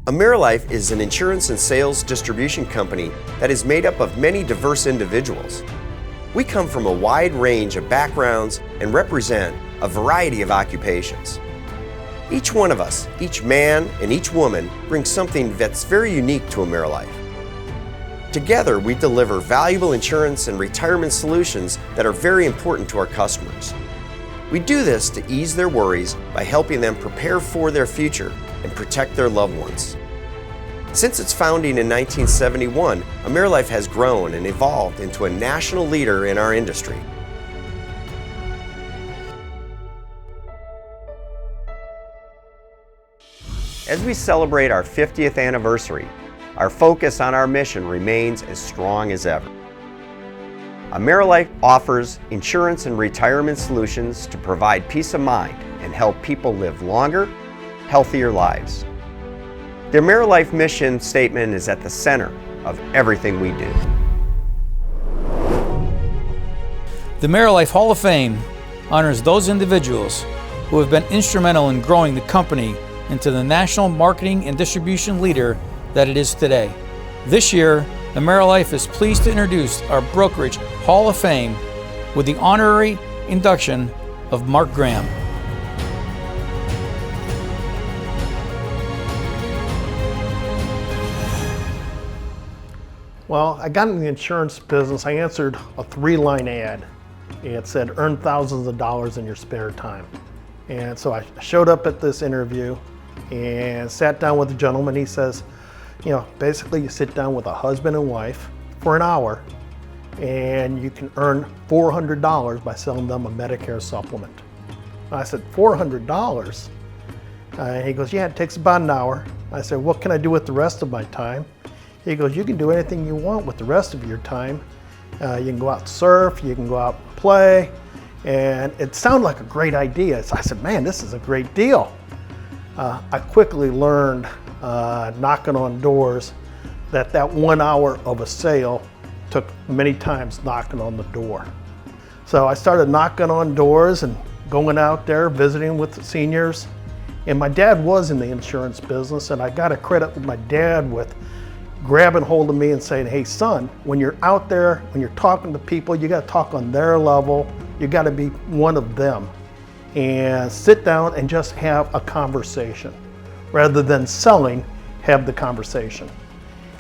AmeriLife is an insurance and sales distribution company that is made up of many diverse individuals. We come from a wide range of backgrounds and represent a variety of occupations. Each one of us, each man and each woman, brings something that's very unique to AmeriLife. Together, we deliver valuable insurance and retirement solutions that are very important to our customers. We do this to ease their worries by helping them prepare for their future and protect their loved ones. Since its founding in 1971, AmeriLife has grown and evolved into a national leader in our industry. As we celebrate our 50th anniversary, our focus on our mission remains as strong as ever. AmeriLife offers insurance and retirement solutions to provide peace of mind and help people live longer, healthier lives. The AmeriLife mission statement is at the center of everything we do. The AmeriLife Hall of Fame honors those individuals who have been instrumental in growing the company into the national marketing and distribution leader that it is today. This year, AmeriLife is pleased to introduce our brokerage Hall of Fame with the honorary induction of Mark Graham. Well, I got in the insurance business. I answered a 3-line ad. It said, earn thousands of dollars in your spare time. And so I showed up at this interview and sat down with the gentleman. He says, basically you sit down with a husband and wife for an hour and you can earn $400 by selling them a Medicare supplement. I said, $400? He goes, yeah, it takes about an hour. I said, what can I do with the rest of my time? He goes, you can do anything you want with the rest of your time. You can go out and surf, you can go out and play, and it sounded like a great idea. So I said, man, this is a great deal. I quickly learned, knocking on doors, that 1 hour of a sale took many times knocking on the door. So I started knocking on doors and going out there, visiting with the seniors. And my dad was in the insurance business, and I got to credit with my dad with grabbing hold of me and saying, hey son, when you're out there, when you're talking to people, you got to talk on their level. You got to be one of them and sit down and just have a conversation. Rather than selling, have the conversation.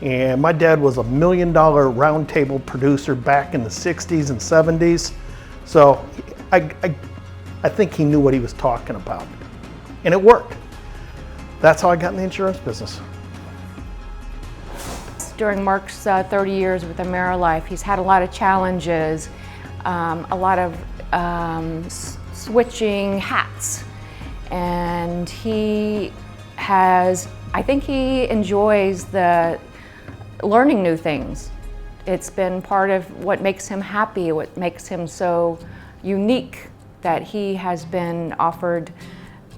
And my dad was $1 million roundtable producer back in the 60s and 70s. So I think he knew what he was talking about. And it worked. That's how I got in the insurance business. During Mark's 30 years with AmeriLife, he's had a lot of challenges, a lot of switching hats, and I think he enjoys the learning new things. It's been part of what makes him happy, what makes him so unique, that he has been offered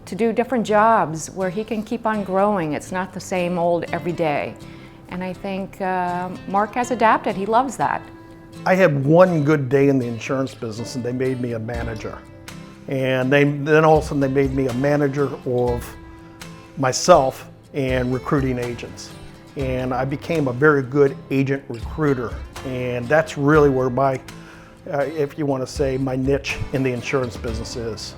to do different jobs where he can keep on growing. It's not the same old every day. And I think Mark has adapted. He loves that. I had one good day in the insurance business and they made me a manager. And then all of a sudden they made me a manager of myself and recruiting agents. And I became a very good agent recruiter. And that's really where my, if you want to say, my niche in the insurance business is.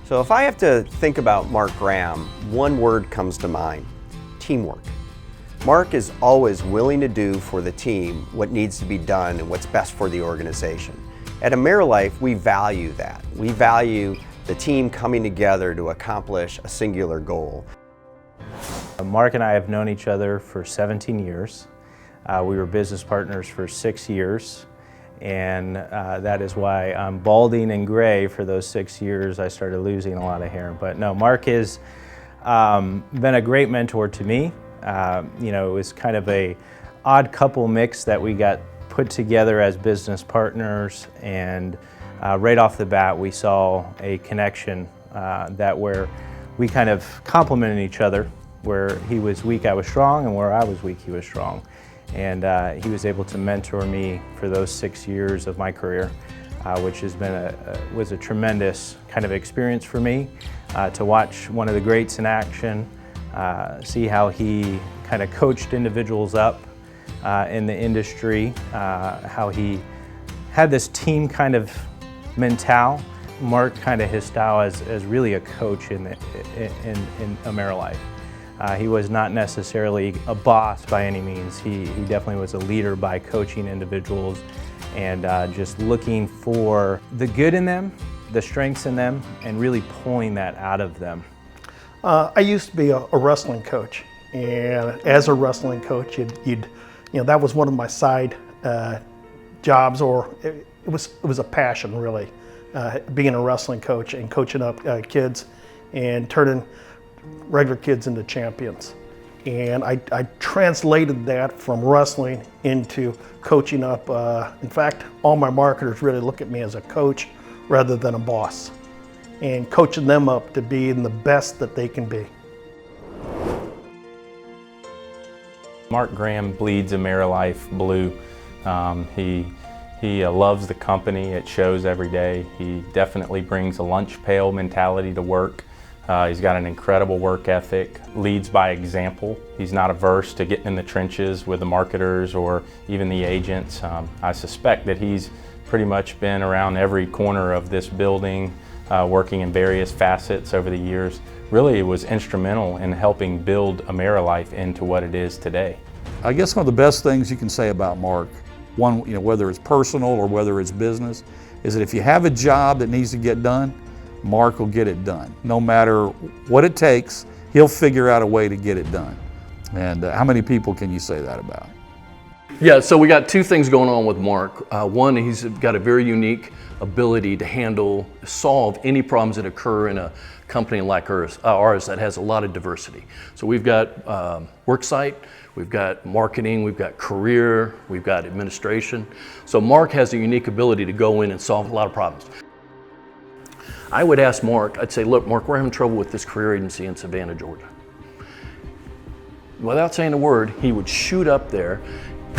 So if I have to think about Mark Graham, one word comes to mind: teamwork. Mark is always willing to do for the team what needs to be done and what's best for the organization. At AmeriLife, we value that. We value the team coming together to accomplish a singular goal. Mark and I have known each other for 17 years. We were business partners for 6 years, and that is why I'm balding and gray. For those 6 years, I started losing a lot of hair. But no, Mark has been a great mentor to me. It was kind of a odd couple mix that we got put together as business partners, and right off the bat we saw a connection where we kind of complemented each other. Where he was weak, I was strong, and where I was weak, he was strong. And he was able to mentor me for those 6 years of my career, which has been was a tremendous kind of experience for me to watch one of the greats in action. see how he kind of coached individuals up in the industry, how he had this team kind of mental. Mark kind of his style as really a coach in AmeriLife. He was not necessarily a boss by any means. He definitely was a leader by coaching individuals and just looking for the good in them, the strengths in them, and really pulling that out of them. I used to be a wrestling coach, and as a wrestling coach, that was one of my side jobs, or it was a passion really, being a wrestling coach and coaching up kids and turning regular kids into champions. And I translated that from wrestling into coaching up. In fact, all my marketers really look at me as a coach rather than a boss, and coaching them up to be in the best that they can be. Mark Graham bleeds AmeriLife blue. He loves the company. It shows every day. He definitely brings a lunch pail mentality to work. He's got an incredible work ethic, leads by example. He's not averse to getting in the trenches with the marketers or even the agents. I suspect that he's pretty much been around every corner of this building, working in various facets over the years. Really was instrumental in helping build AmeriLife into what it is today. I guess one of the best things you can say about Mark, one, whether it's personal or whether it's business, is that if you have a job that needs to get done, Mark will get it done. No matter what it takes, he'll figure out a way to get it done. And how many people can you say that about? Yeah, so we got two things going on with Mark. One, he's got a very unique ability to solve any problems that occur in a company like ours that has a lot of diversity. So we've got worksite, we've got marketing, we've got career, we've got administration. So Mark has a unique ability to go in and solve a lot of problems. I would ask Mark, I'd say, look, Mark, we're having trouble with this career agency in Savannah, Georgia. Without saying a word, he would shoot up there.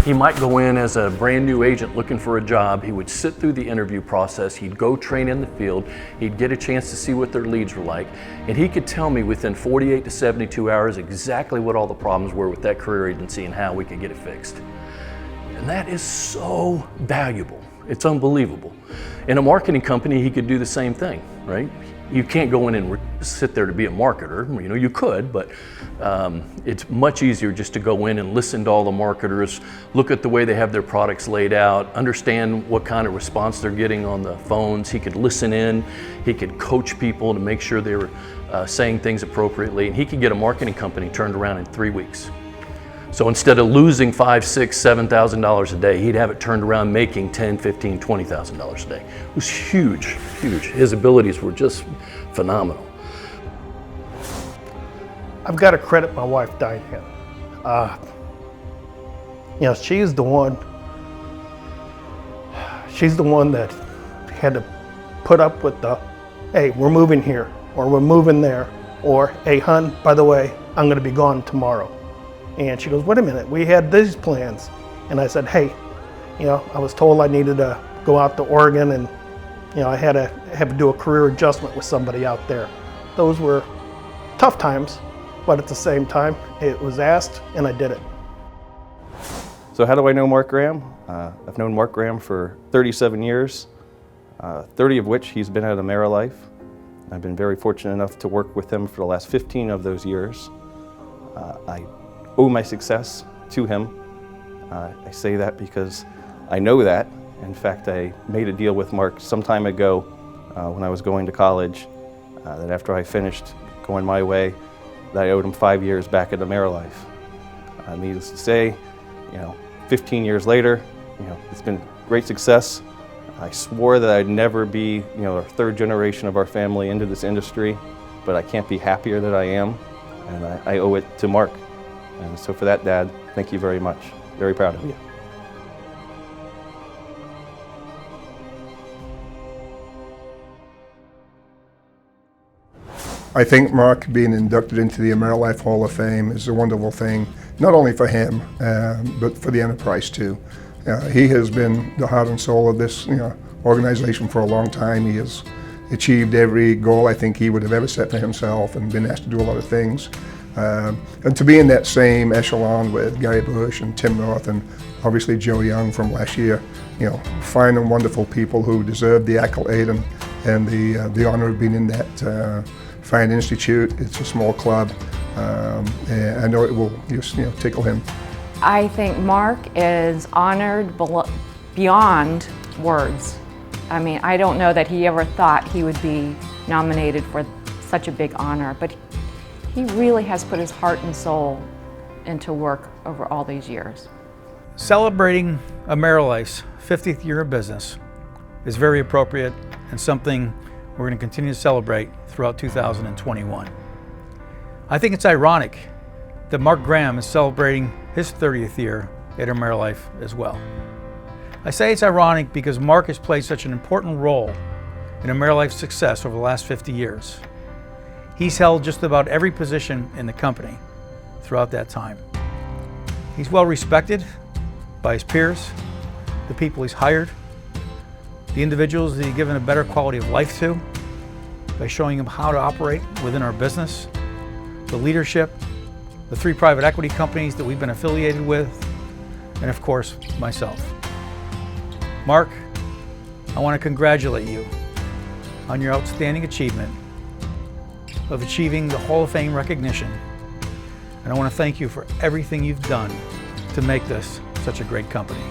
He might go in as a brand new agent looking for a job. He would sit through the interview process. He'd go train in the field. He'd get a chance to see what their leads were like. And he could tell me within 48 to 72 hours exactly what all the problems were with that career agency and how we could get it fixed. And that is so valuable. It's unbelievable. In a marketing company, he could do the same thing, right? You can't go in and sit there to be a marketer. You could, but it's much easier just to go in and listen to all the marketers, look at the way they have their products laid out, understand what kind of response they're getting on the phones. He could listen in, he could coach people to make sure they were saying things appropriately, and he could get a marketing company turned around in 3 weeks. So instead of losing $5,000, $6,000, $7,000 a day, he'd have it turned around making $10,000, $15,000, $20,000 a day. It was huge, huge. His abilities were just phenomenal. I've got to credit my wife, Diane. She's the one that had to put up with the, hey, we're moving here, or we're moving there, or, hey, hun, by the way, I'm going to be gone tomorrow. And she goes, wait a minute, we had these plans. And I said, hey, I was told I needed to go out to Oregon, and I had to do a career adjustment with somebody out there. Those were tough times, but at the same time, it was asked and I did it. So how do I know Mark Graham? I've known Mark Graham for 37 years, 30 of which he's been at AmeriLife. I've been very fortunate enough to work with him for the last 15 of those years. I owe my success to him. I say that because I know that. In fact, I made a deal with Mark some time ago when I was going to college that after I finished going my way, that I owed him 5 years back at AmeriLife. Needless to say, 15 years later, it's been great success. I swore that I'd never be, a third generation of our family into this industry, but I can't be happier that I am, and I owe it to Mark. And so for that, Dad, thank you very much. Very proud of you. I think Mark being inducted into the AmeriLife Hall of Fame is a wonderful thing, not only for him, but for the enterprise too. He has been the heart and soul of this organization for a long time. He has achieved every goal I think he would have ever set for himself and been asked to do a lot of things. And to be in that same echelon with Gary Bush and Tim North and obviously Joe Young from last year, you know, fine and wonderful people who deserve the accolade and the honor of being in that fine institute. It's a small club, and I know it will just, you know, tickle him. I think Mark is honored beyond words. I mean, I don't know that he ever thought he would be nominated for such a big honor, but he really has put his heart and soul into work over all these years. Celebrating AmeriLife's 50th year of business is very appropriate and something we're going to continue to celebrate throughout 2021. I think it's ironic that Mark Graham is celebrating his 30th year at AmeriLife as well. I say it's ironic because Mark has played such an important role in AmeriLife's success over the last 50 years. He's held just about every position in the company throughout that time. He's well respected by his peers, the people he's hired, the individuals that he's given a better quality of life to by showing them how to operate within our business, the leadership, the 3 private equity companies that we've been affiliated with, and of course, myself. Mark, I want to congratulate you on your outstanding achievement of achieving the Hall of Fame recognition. And I want to thank you for everything you've done to make this such a great company.